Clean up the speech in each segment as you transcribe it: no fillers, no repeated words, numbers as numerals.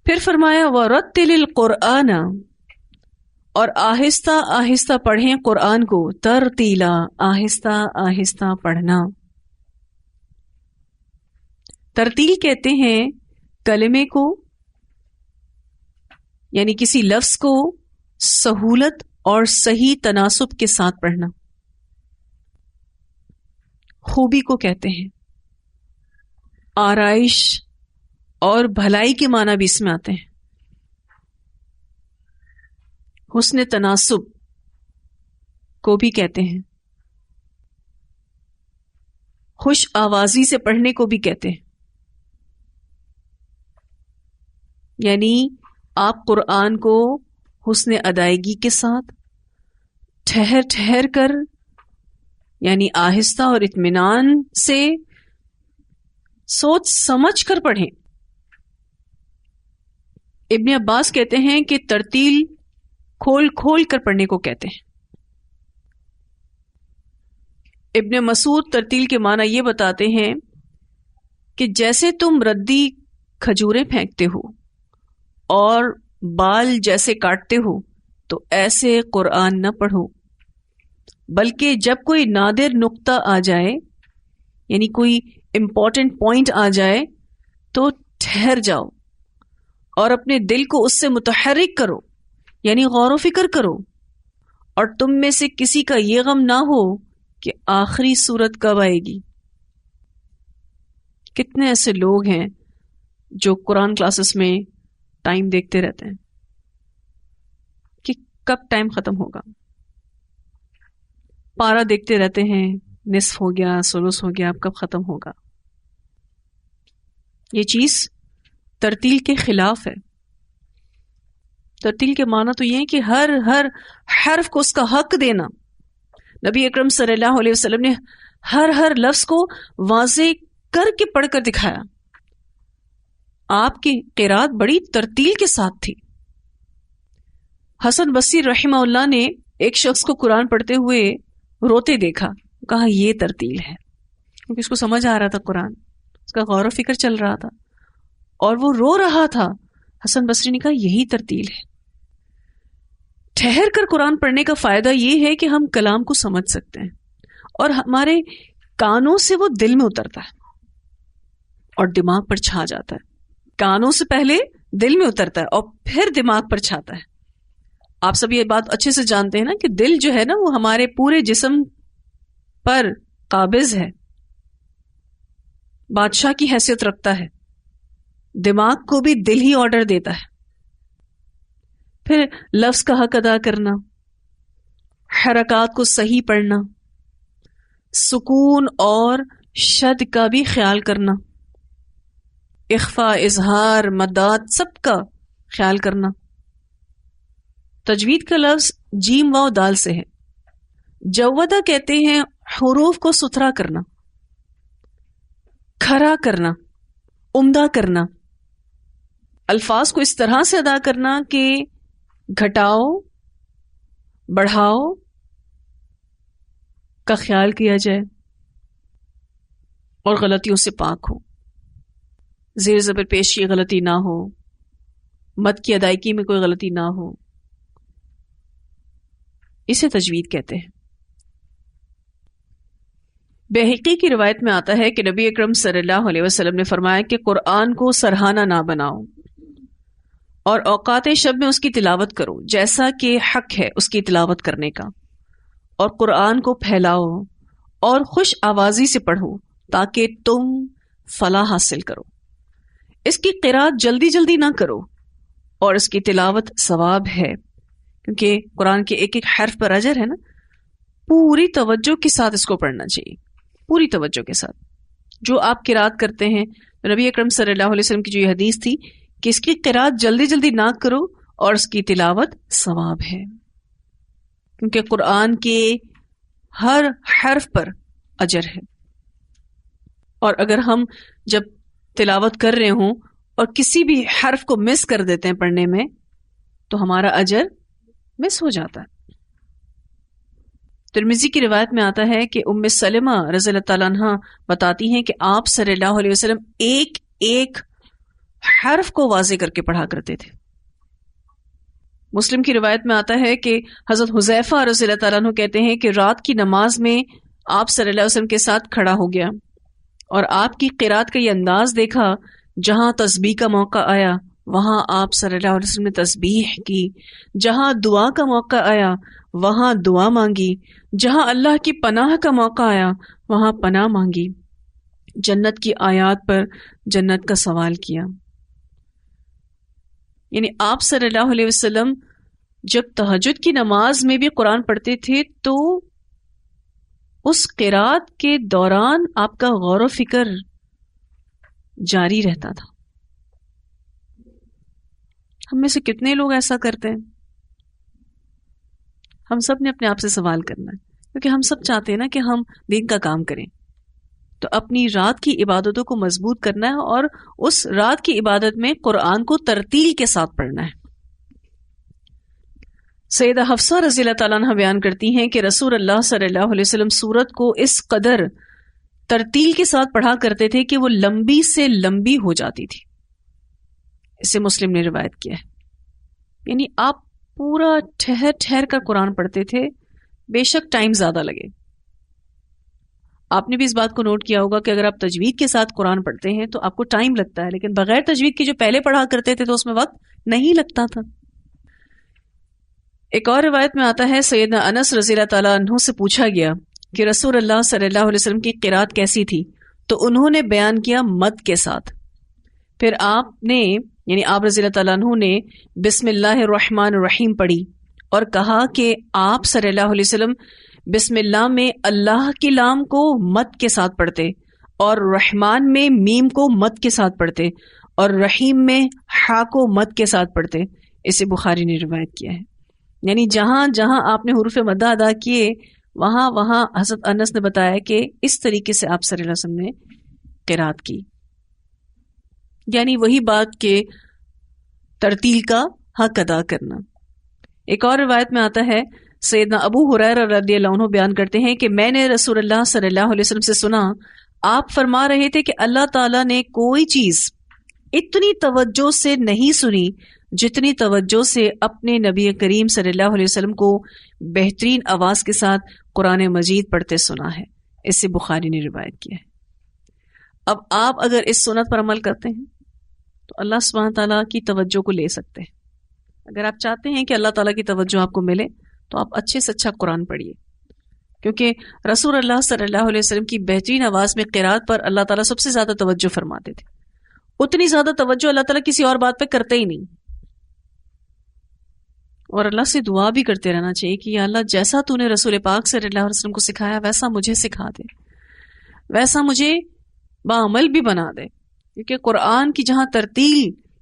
پھر فرمایا وَرَتِّلِ الْقُرْآنَ، اور آہستہ آہستہ پڑھیں قرآن کو، ترتیلا، آہستہ آہستہ پڑھنا۔ ترتیل کہتے ہیں کلمے کو، یعنی کسی لفظ کو سہولت اور صحیح تناسب کے ساتھ پڑھنا، خوبی کو کہتے ہیں، آرائش اور بھلائی کے معنی بھی اس میں آتے ہیں، حسن تناسب کو بھی کہتے ہیں، خوش آوازی سے پڑھنے کو بھی کہتے ہیں، یعنی آپ قرآن کو حسن ادائیگی کے ساتھ ٹھہر ٹھہر کر، یعنی آہستہ اور اطمینان سے سوچ سمجھ کر پڑھیں۔ ابن عباس کہتے ہیں کہ ترتیل کھول کھول کر پڑھنے کو کہتے ہیں۔ ابن مسعود ترتیل کے معنی یہ بتاتے ہیں کہ جیسے تم ردی کھجوریں پھینکتے ہو اور بال جیسے کاٹتے ہو تو ایسے قرآن نہ پڑھو، بلکہ جب کوئی نادر نقطہ آ جائے، یعنی کوئی امپورٹنٹ پوائنٹ آ جائے تو ٹھہر جاؤ اور اپنے دل کو اس سے متحرک کرو، یعنی غور و فکر کرو، اور تم میں سے کسی کا یہ غم نہ ہو کہ آخری صورت کب آئے گی۔ کتنے ایسے لوگ ہیں جو قرآن کلاسز میں ٹائم دیکھتے رہتے ہیں کہ کب ٹائم ختم ہوگا، پارا دیکھتے رہتے ہیں، نصف ہو گیا، ثلث ہو گیا، اب کب ختم ہوگا۔ یہ چیز ترتیل کے خلاف ہے۔ ترتیل کے معنی تو یہ ہے کہ ہر حرف کو اس کا حق دینا۔ نبی اکرم صلی اللہ علیہ وسلم نے ہر لفظ کو واضح کر کے پڑھ کر دکھایا۔ آپ کی قرات بڑی ترتیل کے ساتھ تھی۔ حسن بصری رحمہ اللہ نے ایک شخص کو قرآن پڑھتے ہوئے روتے دیکھا، کہا یہ ترتیل ہے، کیونکہ اس کو سمجھ آ رہا تھا قرآن، اس کا غور و فکر چل رہا تھا اور وہ رو رہا تھا۔ حسن بصری نے کہا یہی ترتیل ہے۔ ٹھہر کر قرآن پڑھنے کا فائدہ یہ ہے کہ ہم کلام کو سمجھ سکتے ہیں اور ہمارے کانوں سے وہ دل میں اترتا ہے اور دماغ پر چھا جاتا ہے۔ کانوں سے پہلے دل میں اترتا ہے اور پھر دماغ پر چھاتا ہے۔ آپ سب یہ بات اچھے سے جانتے ہیں نا کہ دل جو ہے نا وہ ہمارے پورے جسم پر قابض ہے، بادشاہ کی حیثیت رکھتا ہے، دماغ کو بھی دل ہی آرڈر دیتا ہے۔ پھر لفظ کا حق ادا کرنا، حرکات کو صحیح پڑھنا، سکون اور شد کا بھی خیال کرنا، اخفاء، اظہار، مدات سب کا خیال کرنا۔ تجوید کا لفظ جیم واو دال سے ہے۔ جودہ کہتے ہیں حروف کو ستھرا کرنا، کھرا کرنا، عمدہ کرنا، الفاظ کو اس طرح سے ادا کرنا کہ گھٹاؤ بڑھاؤ کا خیال کیا جائے اور غلطیوں سے پاک ہو، زیر زبر پیش کی غلطی نہ ہو، مد کی ادائیگی میں کوئی غلطی نہ ہو، اسے تجوید کہتے ہیں۔ بہقی کی روایت میں آتا ہے کہ نبی اکرم صلی اللہ علیہ وسلم نے فرمایا کہ قرآن کو سرہانہ نہ بناؤ اور اوقات شب میں اس کی تلاوت کرو جیسا کہ حق ہے اس کی تلاوت کرنے کا، اور قرآن کو پھیلاؤ اور خوش آوازی سے پڑھو تاکہ تم فلاح حاصل کرو۔ اس کی قرات جلدی جلدی نہ کرو اور اس کی تلاوت ثواب ہے، کیونکہ قرآن کے ایک ایک حرف پر اجر ہے نا۔ پوری توجہ کے ساتھ اس کو پڑھنا چاہیے، پوری توجہ کے ساتھ۔ جو آپ قرات کرتے ہیں، نبی اکرم صلی اللہ علیہ وسلم کی جو یہ حدیث تھی کہ اس کی قرات جلدی جلدی نہ کرو اور اس کی تلاوت ثواب ہے، کیونکہ قرآن کے ہر حرف پر اجر ہے۔ اور اگر ہم جب تلاوت کر رہے ہوں اور کسی بھی حرف کو مس کر دیتے ہیں پڑھنے میں تو ہمارا اجر مس ہو جاتا ہے۔ ترمذی کی روایت میں آتا ہے کہ ام سلمہ رضی اللہ تعالیٰ عنہ بتاتی ہیں کہ آپ صلی اللہ علیہ وسلم ایک ایک حرف کو واضح کر کے پڑھا کرتے تھے. مسلم کی روایت میں آتا ہے کہ حضرت حذیفہ رضی اللہ تعالیٰ عنہ کہتے ہیں کہ رات کی نماز میں آپ صلی اللہ علیہ وسلم کے ساتھ کھڑا ہو گیا اور آپ کی قرات کا یہ انداز دیکھا، جہاں تسبیح کا موقع آیا وہاں آپ صلی اللہ علیہ وسلم نے تسبیح کی، جہاں دعا کا موقع آیا وہاں دعا مانگی، جہاں اللہ کی پناہ کا موقع آیا وہاں پناہ مانگی، جنت کی آیات پر جنت کا سوال کیا. یعنی آپ صلی اللہ علیہ وسلم جب تہجد کی نماز میں بھی قرآن پڑھتے تھے تو اس قرات کے دوران آپ کا غور و فکر جاری رہتا تھا. ہم میں سے کتنے لوگ ایسا کرتے ہیں؟ ہم سب نے اپنے آپ سے سوال کرنا ہے، کیونکہ ہم سب چاہتے ہیں نا کہ ہم دین کا کام کریں. تو اپنی رات کی عبادتوں کو مضبوط کرنا ہے اور اس رات کی عبادت میں قرآن کو ترتیل کے ساتھ پڑھنا ہے. سیدہ حفصہ رضی اللہ تعالیٰ عنہ بیان کرتی ہیں کہ رسول اللہ صلی اللہ علیہ وسلم سورت کو اس قدر ترتیل کے ساتھ پڑھا کرتے تھے کہ وہ لمبی سے لمبی ہو جاتی تھی. اسے مسلم نے روایت کیا ہے. یعنی آپ پورا ٹھہر ٹھہر کر قرآن پڑھتے تھے، بے شک ٹائم زیادہ لگے. آپ نے بھی اس بات کو نوٹ کیا ہوگا کہ اگر آپ تجوید کے ساتھ قرآن پڑھتے ہیں تو آپ کو ٹائم لگتا ہے، لیکن بغیر تجوید کے جو پہلے پڑھا کرتے تھے تو اس میں وقت نہیں لگتا تھا. ایک اور روایت میں آتا ہے سیدنا انس رضی اللہ تعالیٰ عنہ سے پوچھا گیا کہ رسول اللہ صلی اللہ علیہ وسلم کی قرات کیسی تھی، تو انہوں نے بیان کیا مد کے ساتھ. پھر آپ نے یعنی آپ رضی اللہ تعالیٰ عنہ نے بسم اللہ الرحمن الرحیم پڑھی اور کہا کہ آپ صلی اللہ علیہ وسلم بسم اللہ میں اللہ کی لام کو مد کے ساتھ پڑھتے اور رحمان میں میم کو مد کے ساتھ پڑھتے اور رحیم میں ہا کو مد کے ساتھ پڑھتے. اسے بخاری نے روایت کیا ہے. یعنی جہاں جہاں آپ نے حروف مدہ ادا کیے وہاں وہاں حضرت انس نے بتایا کہ اس طریقے سے آپ صلی اللہ علیہ وسلم نے قرات کی. یعنی وہی بات کہ ترتیل کا حق ادا کرنا. ایک اور روایت میں آتا ہے سیدنا ابو ہریرہ رضی اللہ عنہ بیان کرتے ہیں کہ میں نے رسول اللہ صلی اللہ علیہ وسلم سے سنا، آپ فرما رہے تھے کہ اللہ تعالیٰ نے کوئی چیز اتنی توجہ سے نہیں سنی جتنی توجہ سے اپنے نبی کریم صلی اللہ علیہ وسلم کو بہترین آواز کے ساتھ قرآن مجید پڑھتے سنا ہے. اس سے بخاری نے روایت کیا ہے. اب آپ اگر اس سنت پر عمل کرتے ہیں تو اللہ سبحانہ تعالیٰ کی توجہ کو لے سکتے ہیں. اگر آپ چاہتے ہیں کہ اللہ تعالیٰ کی توجہ آپ کو ملے تو آپ اچھے سے اچھا قرآن پڑھیے، کیونکہ رسول اللہ صلی اللہ علیہ وسلم کی بہترین آواز میں قرات پر اللہ تعالیٰ سب سے زیادہ توجہ فرماتے تھے. اتنی زیادہ توجہ اللہ تعالیٰ کسی اور بات پہ کرتے ہی نہیں. اور اللہ سے دعا بھی کرتے رہنا چاہیے کہ یا اللہ جیسا تو نے رسول پاک صلی اللہ علیہ وسلم کو سکھایا ویسا مجھے سکھا دے، ویسا مجھے بعمل بھی بنا دے. کیونکہ قرآن کی جہاں ترتیل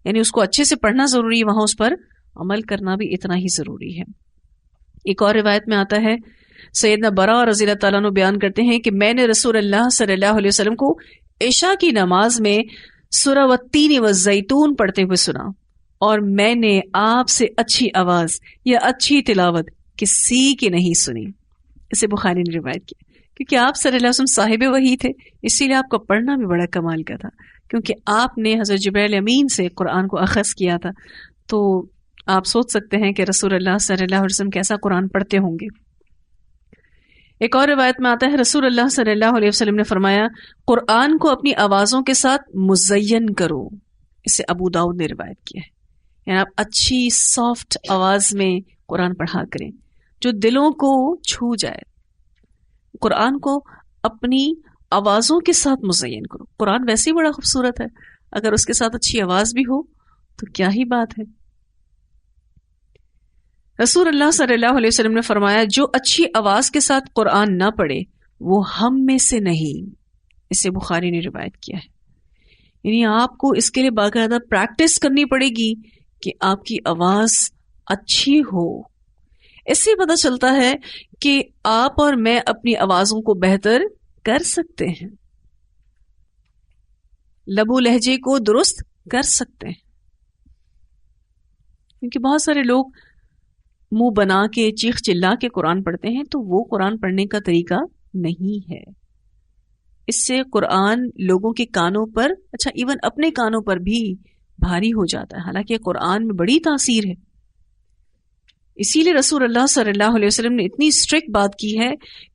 یعنی اس کو اچھے سے پڑھنا ضروری ہے، وہاں اس پر عمل کرنا بھی اتنا ہی ضروری ہے. ایک اور روایت میں آتا ہے سیدنا برا رضی اللہ تعالیٰ عنہ بیان کرتے ہیں کہ میں نے رسول اللہ صلی اللہ علیہ وسلم کو عشاء کی نماز میں سورہ والتین والزیتون پڑھتے ہوئے سنا، اور میں نے آپ سے اچھی آواز یا اچھی تلاوت کسی کی نہیں سنی. اسے بخاری نے روایت کی. کیونکہ آپ صلی اللہ علیہ وسلم صاحب وحی تھے، اسی لیے آپ کا پڑھنا بھی بڑا کمال کا تھا، کیونکہ آپ نے حضرت جبرائیل امین سے قرآن کو اخذ کیا تھا. تو آپ سوچ سکتے ہیں کہ رسول اللہ صلی اللہ علیہ وسلم کیسا قرآن پڑھتے ہوں گے. ایک اور روایت میں آتا ہے رسول اللہ صلی اللہ علیہ وسلم نے فرمایا قرآن کو اپنی آوازوں کے ساتھ مزین کرو. اسے ابو داؤد نے روایت کیا ہے. یعنی آپ اچھی سافٹ آواز میں قرآن پڑھا کریں جو دلوں کو چھو جائے. قرآن کو اپنی آوازوں کے ساتھ مزین کرو. قرآن ویسے ہی بڑا خوبصورت ہے، اگر اس کے ساتھ اچھی آواز بھی ہو تو کیا ہی بات ہے. رسول اللہ صلی اللہ علیہ وسلم نے فرمایا جو اچھی آواز کے ساتھ قرآن نہ پڑھے وہ ہم میں سے نہیں. اسے بخاری نے روایت کیا ہے. یعنی آپ کو اس کے لیے باقاعدہ پریکٹس کرنی پڑے گی کہ آپ کی آواز اچھی ہو. اس سے پتہ چلتا ہے کہ آپ اور میں اپنی آوازوں کو بہتر کر سکتے ہیں، لب و لہجے کو درست کر سکتے ہیں. کیونکہ بہت سارے لوگ منہ بنا کے چیخ چلا کے قرآن پڑھتے ہیں، تو وہ قرآن پڑھنے کا طریقہ نہیں ہے. اس سے قرآن لوگوں کے کانوں پر، اچھا ایون اپنے کانوں پر بھی بھاری ہو جاتا ہے، حالانکہ قرآن میں بڑی تاثیر ہے. اسی لیے رسول اللہ صلی اللہ علیہ وسلم نے اتنی اسٹرکٹ بات کی ہے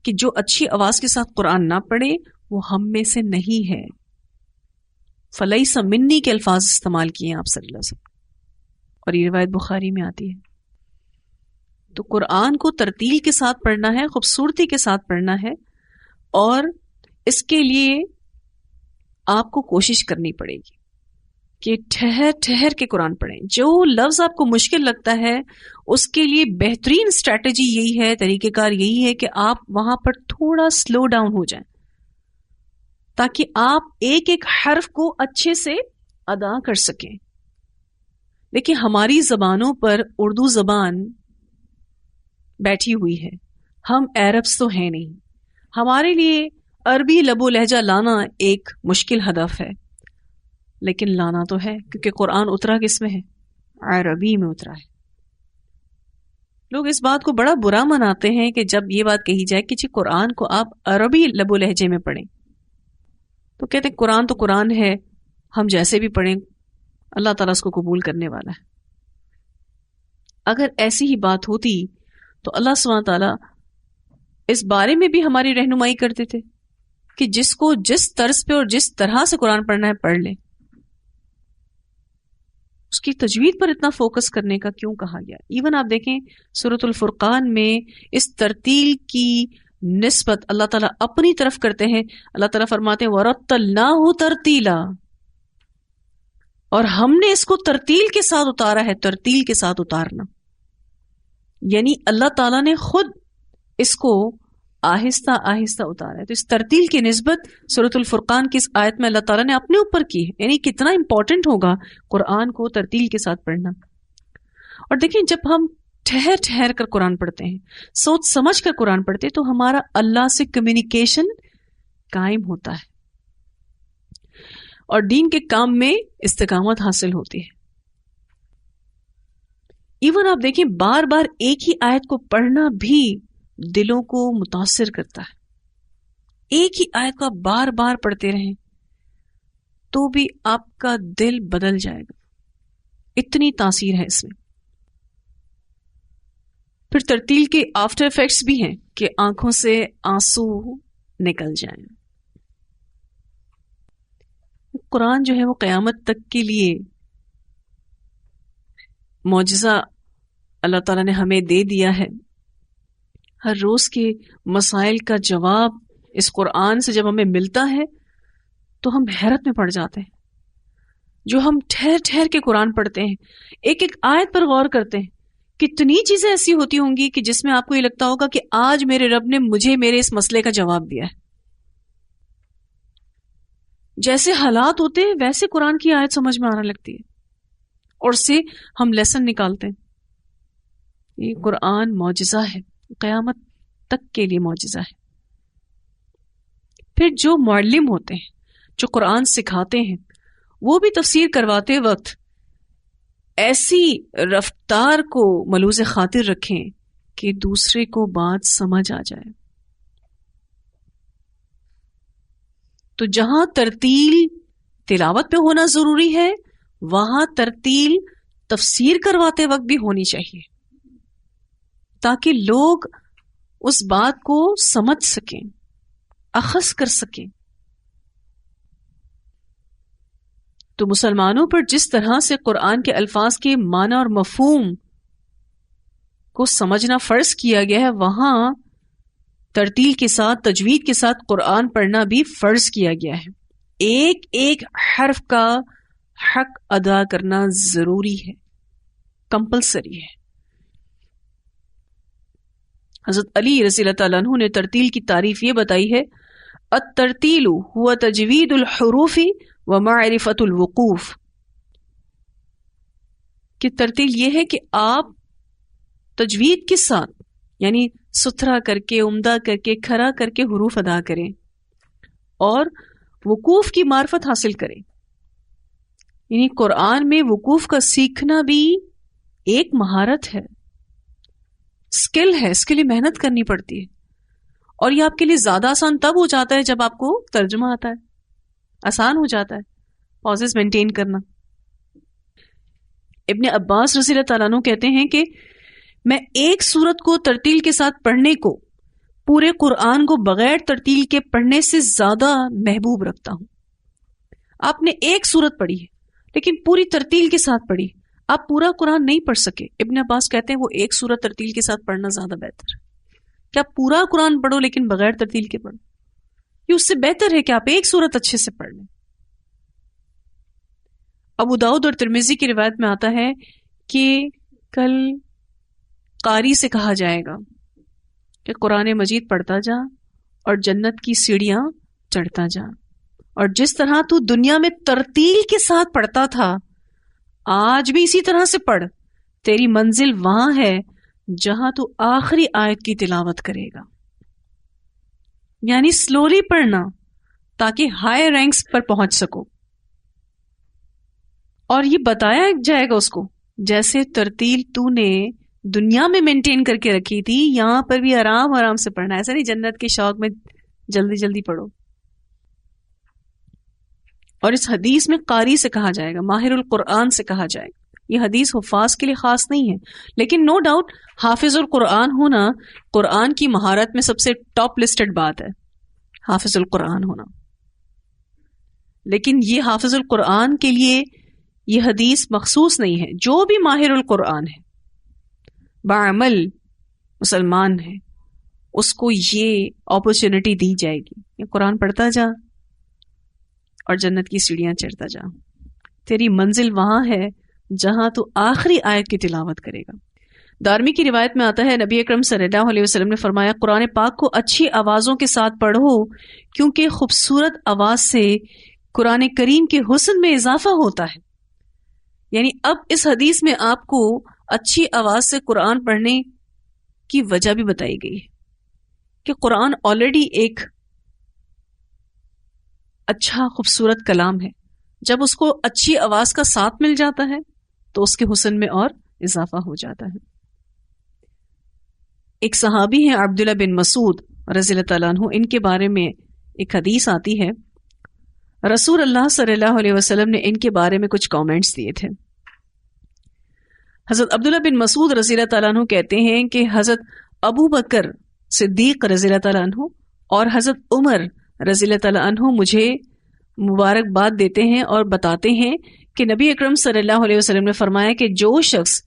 کہ جو اچھی آواز کے ساتھ قرآن نہ پڑھے وہ ہم میں سے نہیں ہے. فلیس منی کے الفاظ استعمال کیے ہیں آپ صلی اللہ علیہ وسلم، اور یہ روایت بخاری میں آتی ہے. تو قرآن کو ترتیل کے ساتھ پڑھنا ہے، خوبصورتی کے ساتھ پڑھنا ہے، اور اس کے لیے آپ کو کوشش کرنی پڑے گی کہ ٹھہر ٹھہر کے قرآن پڑھیں. جو لفظ آپ کو مشکل لگتا ہے اس کے لیے بہترین اسٹریٹجی یہی ہے، طریقہ کار یہی ہے کہ آپ وہاں پر تھوڑا سلو ڈاؤن ہو جائیں تاکہ آپ ایک ایک حرف کو اچھے سے ادا کر سکیں. دیکھیں ہماری زبانوں پر اردو زبان بیٹھی ہوئی ہے، ہم عربس تو ہیں نہیں. ہمارے لیے عربی لب و لہجہ لانا ایک مشکل ہدف ہے، لیکن لانا تو ہے کیونکہ قرآن اترا کس میں ہے؟ عربی میں اترا ہے. لوگ اس بات کو بڑا برا مناتے ہیں کہ جب یہ بات کہی جائے کہ جی قرآن کو آپ عربی لب و لہجے میں پڑھیں، تو کہتے ہیں قرآن تو قرآن ہے، ہم جیسے بھی پڑھیں اللہ تعالیٰ اس کو قبول کرنے والا ہے. اگر ایسی ہی بات ہوتی تو اللہ سبحانہ تعالیٰ اس بارے میں بھی ہماری رہنمائی کرتے تھے کہ جس کو جس طرز پہ اور جس طرح سے قرآن پڑھنا ہے پڑھ لے. اس کی تجوید پر اتنا فوکس کرنے کا کیوں کہا گیا؟ ایون آپ دیکھیں سورۃ الفرقان میں اس ترتیل کی نسبت اللہ تعالیٰ اپنی طرف کرتے ہیں. اللہ تعالیٰ فرماتے ہیں وَرَتَّلْنَاهُ تَرْتِيلًا، اور ہم نے اس کو ترتیل کے ساتھ اتارا ہے. ترتیل کے ساتھ اتارنا یعنی اللہ تعالیٰ نے خود اس کو آہستہ آہستہ اتارا ہے. تو اس ترتیل کی نسبت سورۃ الفرقان کی اس آیت میں اللہ تعالیٰ نے اپنے اوپر کی ہے. یعنی کتنا امپورٹنٹ ہوگا قرآن کو ترتیل کے ساتھ پڑھنا. اور دیکھیں جب ہم ٹھہر ٹھہر کر قرآن پڑھتے ہیں، سوچ سمجھ کر قرآن پڑھتے ہیں، تو ہمارا اللہ سے کمیونیکیشن قائم ہوتا ہے اور دین کے کام میں استقامت حاصل ہوتی ہے. ایون آپ دیکھیں بار بار ایک ہی آیت کو پڑھنا بھی دلوں کو متاثر کرتا ہے. ایک ہی آیت کو آپ بار بار پڑھتے رہیں تو بھی آپ کا دل بدل جائے گا، اتنی تاثیر ہے اس میں. پھر ترتیل کے آفٹر ایفیکٹس بھی ہیں کہ آنکھوں سے آنسو نکل جائیں. قرآن جو ہے وہ قیامت تک کے لیے معجزہ اللہ تعالیٰ نے ہمیں دے دیا ہے. ہر روز کے مسائل کا جواب اس قرآن سے جب ہمیں ملتا ہے تو ہم حیرت میں پڑ جاتے ہیں. جو ہم ٹھہر ٹھہر کے قرآن پڑھتے ہیں، ایک ایک آیت پر غور کرتے ہیں، کتنی چیزیں ایسی ہوتی ہوں گی کہ جس میں آپ کو یہ لگتا ہوگا کہ آج میرے رب نے مجھے میرے اس مسئلے کا جواب دیا ہے. جیسے حالات ہوتے ہیں ویسے قرآن کی آیت سمجھ میں آنے لگتی ہے اور اس سے ہم لیسن نکالتے ہیں. یہ قرآن معجزہ ہے، قیامت تک کے لیے معجزہ ہے. پھر جو معلم ہوتے ہیں، جو قرآن سکھاتے ہیں، وہ بھی تفسیر کرواتے وقت ایسی رفتار کو ملوز خاطر رکھیں کہ دوسرے کو بات سمجھ آ جائے. تو جہاں ترتیل تلاوت پہ ہونا ضروری ہے، وہاں ترتیل تفسیر کرواتے وقت بھی ہونی چاہیے تاکہ لوگ اس بات کو سمجھ سکیں، اخذ کر سکیں. تو مسلمانوں پر جس طرح سے قرآن کے الفاظ کے معنی اور مفہوم کو سمجھنا فرض کیا گیا ہے، وہاں ترتیل کے ساتھ، تجوید کے ساتھ قرآن پڑھنا بھی فرض کیا گیا ہے. ایک ایک حرف کا حق ادا کرنا ضروری ہے، کمپلسری ہے. حضرت علی رضی اللہ تعالیٰ عنہ نے ترتیل کی تعریف یہ بتائی ہے، الترتیل هو تجوید الحروف ومعرفت الوقوف، کہ ترتیل یہ ہے کہ آپ تجوید کے ساتھ یعنی ستھرا کر کے، عمدہ کر کے، کھرا کر کے حروف ادا کریں اور وقوف کی معرفت حاصل کریں. یعنی قرآن میں وقوف کا سیکھنا بھی ایک مہارت ہے، اسکل ہے. اس کے لیے محنت کرنی پڑتی ہے اور یہ آپ کے لیے زیادہ آسان تب ہو جاتا ہے جب آپ کو ترجمہ آتا ہے. آسان ہو جاتا ہے پازز مینٹین کرنا. ابن عباس رضی اللہ تعالیٰ عنہ کہتے ہیں کہ میں ایک سورت کو ترتیل کے ساتھ پڑھنے کو پورے قرآن کو بغیر ترتیل کے پڑھنے سے زیادہ محبوب رکھتا ہوں. آپ نے ایک سورت پڑھی ہے لیکن پوری ترتیل کے ساتھ پڑھی, آپ پورا قرآن نہیں پڑھ سکے. ابن عباس کہتے ہیں وہ ایک سورت ترتیل کے ساتھ پڑھنا زیادہ بہتر ہے کہ آپ پورا قرآن پڑھو لیکن بغیر ترتیل کے پڑھو. یہ اس سے بہتر ہے کہ آپ ایک سورت اچھے سے پڑھ لیں. ابو داؤد اور ترمذی کی روایت میں آتا ہے کہ کل قاری سے کہا جائے گا کہ قرآن مجید پڑھتا جا اور جنت کی سیڑھیاں چڑھتا جا, اور جس طرح تو دنیا میں ترتیل کے ساتھ پڑھتا تھا آج بھی اسی طرح سے پڑھ. تیری منزل وہاں ہے جہاں تو آخری آیت کی تلاوت کرے گا. یعنی سلولی پڑھنا تاکہ ہائی رینکس پر پہنچ سکو. اور یہ بتایا جائے گا اس کو جیسے ترتیل تو نے دنیا میں مینٹین کر کے رکھی تھی, یہاں پر بھی آرام آرام سے پڑھنا. ایسا نہیں جنت کے شوق میں جلدی جلدی پڑھو. اور اس حدیث میں قاری سے کہا جائے گا, ماہر القرآن سے کہا جائے گا. یہ حدیث حفاظ کے لیے خاص نہیں ہے, لیکن نو ڈاؤٹ حافظ القرآن ہونا قرآن کی مہارت میں سب سے ٹاپ لسٹڈ بات ہے, حافظ القرآن ہونا. لیکن یہ حافظ القرآن کے لیے یہ حدیث مخصوص نہیں ہے. جو بھی ماہر القرآن ہے, بعمل مسلمان ہے, اس کو یہ اپرچونٹی دی جائے گی. یہ قرآن پڑھتا جا اور جنت کی سیڑھیاں چڑھتا جا. تیری منزل وہاں ہے جہاں تو آخری آیت کی تلاوت کرے گا. دارمی کی روایت میں آتا ہے نبی اکرم صلی اللہ علیہ وسلم نے فرمایا قرآن پاک کو اچھی آوازوں کے ساتھ پڑھو کیونکہ خوبصورت آواز سے قرآن کریم کے حسن میں اضافہ ہوتا ہے. یعنی اب اس حدیث میں آپ کو اچھی آواز سے قرآن پڑھنے کی وجہ بھی بتائی گئی ہے کہ قرآن آلریڈی ایک اچھا خوبصورت کلام ہے. جب اس کو اچھی آواز کا ساتھ مل جاتا ہے تو اس کے حسن میں اور اضافہ ہو جاتا ہے. ایک صحابی ہیں عبداللہ بن مسعود رضی اللہ تعالیٰ عنہ, ان کے بارے میں ایک حدیث آتی ہے. رسول اللہ صلی اللہ علیہ وسلم نے ان کے بارے میں کچھ کامنٹس دیے تھے. حضرت عبداللہ بن مسعود رضی اللہ تعالیٰ عنہ کہتے ہیں کہ حضرت ابو بکر صدیق رضی اللہ تعالیٰ عنہ اور حضرت عمر رضی اللہ تعالیٰ عنہ مجھے مبارکباد دیتے ہیں اور بتاتے ہیں کہ نبی اکرم صلی اللہ علیہ وسلم نے فرمایا کہ جو شخص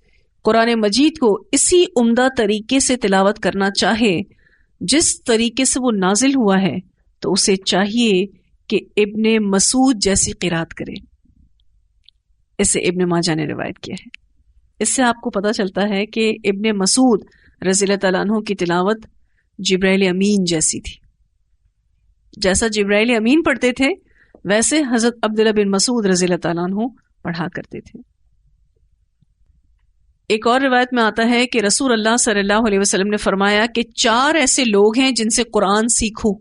قرآن مجید کو اسی عمدہ طریقے سے تلاوت کرنا چاہے جس طریقے سے وہ نازل ہوا ہے تو اسے چاہیے کہ ابن مسعود جیسی قرات کرے. اسے ابن ماجہ نے روایت کیا ہے. اس سے آپ کو پتہ چلتا ہے کہ ابن مسعود رضی اللہ تعالیٰ عنہ کی تلاوت جبرائیل امین جیسی تھی. جیسا جبرائیل امین پڑھتے تھے ویسے حضرت عبداللہ بن مسعود رضی اللہ تعالیٰ عنہ پڑھا کرتے تھے. ایک اور روایت میں آتا ہے کہ رسول اللہ صلی اللہ علیہ وسلم نے فرمایا کہ 4 ایسے لوگ ہیں جن سے قرآن سیکھو.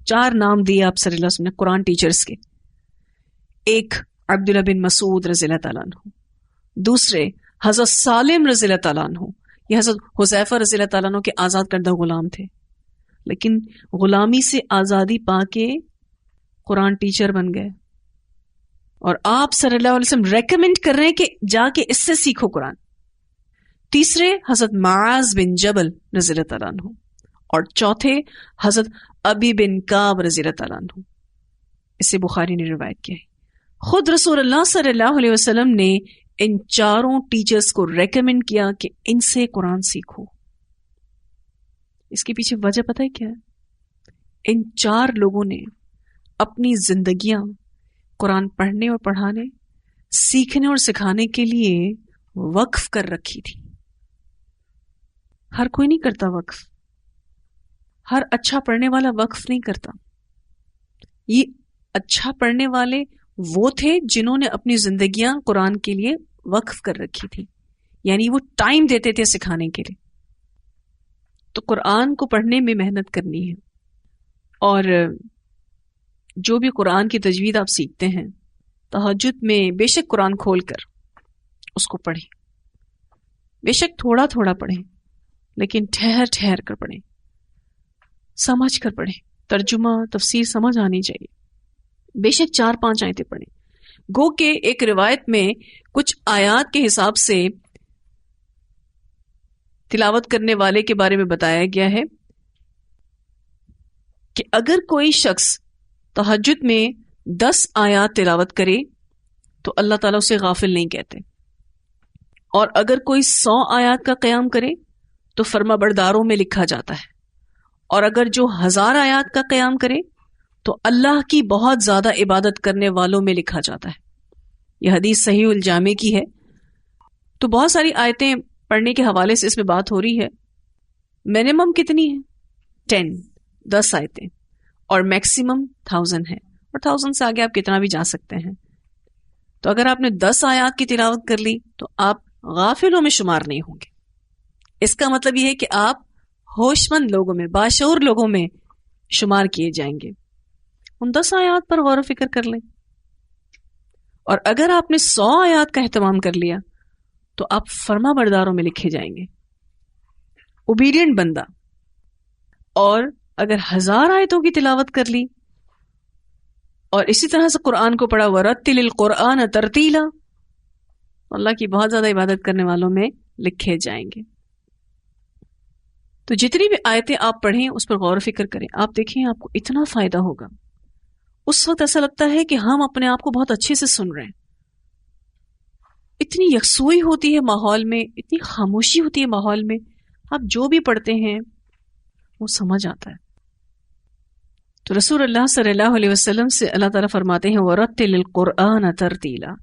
4 نام دیے آپ صلی اللہ علیہ وسلم نے قرآن ٹیچرز کے. ایک عبداللہ بن مسعود رضی اللہ تعالیٰ عنہ, دوسرے حضرت سالم رضی اللہ تعالیٰ عنہ, یہ حضرت حذیفہ رضی اللہ تعالیٰ عنہ کے آزاد کردہ غلام تھے لیکن غلامی سے آزادی پا کے قرآن ٹیچر بن گئے اور آپ صلی اللہ علیہ وسلم ریکمینڈ کر رہے ہیں کہ جا کے اس سے سیکھو قرآن. تیسرے حضرت معاذ بن جبل رضی اللہ تعالیٰ عنہ, اور چوتھے حضرت ابی بن کعب رضی اللہ تعالیٰ عنہ. اسے بخاری نے روایت کیا ہے. خود رسول اللہ صلی اللہ علیہ وسلم نے ان 4 ٹیچرز کو ریکمینڈ کیا کہ ان سے قرآن سیکھو. اس کے پیچھے وجہ پتہ ہے کیا ہے؟ ان 4 لوگوں نے اپنی زندگیاں قرآن پڑھنے اور پڑھانے, سیکھنے اور سکھانے کے لیے وقف کر رکھی تھی. ہر کوئی نہیں کرتا وقف, ہر اچھا پڑھنے والا وقف نہیں کرتا. یہ اچھا پڑھنے والے وہ تھے جنہوں نے اپنی زندگیاں قرآن کے لیے وقف کر رکھی تھی, یعنی وہ ٹائم دیتے تھے سکھانے کے لیے. تو قرآن کو پڑھنے میں محنت کرنی ہے, اور جو بھی قرآن کی تجوید آپ سیکھتے ہیں تہجد میں بے شک قرآن کھول کر اس کو پڑھیں, بے شک تھوڑا تھوڑا پڑھیں لیکن ٹھہر ٹھہر کر پڑھیں, سمجھ کر پڑھیں, ترجمہ تفسیر سمجھ آنی چاہیے. بے شک 4-5 آیتیں پڑھیں, گو کہ ایک روایت میں کچھ آیات کے حساب سے تلاوت کرنے والے کے بارے میں بتایا گیا ہے کہ اگر کوئی شخص تہجد میں 10 آیات تلاوت کرے تو اللہ تعالیٰ اسے غافل نہیں کہتے، اور اگر کوئی 100 آیات کا قیام کرے تو فرما برداروں میں لکھا جاتا ہے، اور اگر جو 1000 آیات کا قیام کرے تو اللہ کی بہت زیادہ عبادت کرنے والوں میں لکھا جاتا ہے۔ یہ حدیث صحیح الجامع کی ہے۔ تو بہت ساری آیتیں پڑھنے کے حوالے سے اس میں بات ہو رہی ہے۔ منیمم کتنی ہے؟ 10 آیتیں، اور میکسیمم 1000 ہے، اور 1000 سے آگے آپ کتنا بھی جا سکتے ہیں۔ تو اگر آپ نے 10 آیات کی تلاوت کر لی تو آپ غافلوں میں شمار نہیں ہوں گے۔ اس کا مطلب یہ ہے کہ آپ ہوش مند لوگوں میں، باشعور لوگوں میں شمار کیے جائیں گے۔ ان 10 آیات پر غور و فکر کر لیں، اور اگر آپ نے 100 آیات کا اہتمام کر لیا تو آپ فرما برداروں میں لکھے جائیں گے، اوبیڈینٹ بندہ۔ اور اگر 1000 آیتوں کی تلاوت کر لی اور اسی طرح سے قرآن کو پڑھا، وَرَتِّلِ الْقُرْآنَ تَرْتِيلًا، اللہ کی بہت زیادہ عبادت کرنے والوں میں لکھے جائیں گے۔ تو جتنی بھی آیتیں آپ پڑھیں اس پر غور و فکر کریں، آپ دیکھیں آپ کو اتنا فائدہ ہوگا۔ اس وقت ایسا لگتا ہے کہ ہم اپنے آپ کو بہت اچھے سے سن رہے ہیں، اتنی یکسوئی ہوتی ہے ماحول میں، اتنی خاموشی ہوتی ہے ماحول میں، آپ جو بھی پڑھتے ہیں وہ سمجھ آتا ہے۔ تو رسول اللہ صلی اللہ علیہ وسلم سے اللہ تعالیٰ فرماتے ہیں وَرَتِّلِ الْقُرْآنَ تَرْتِيلًا،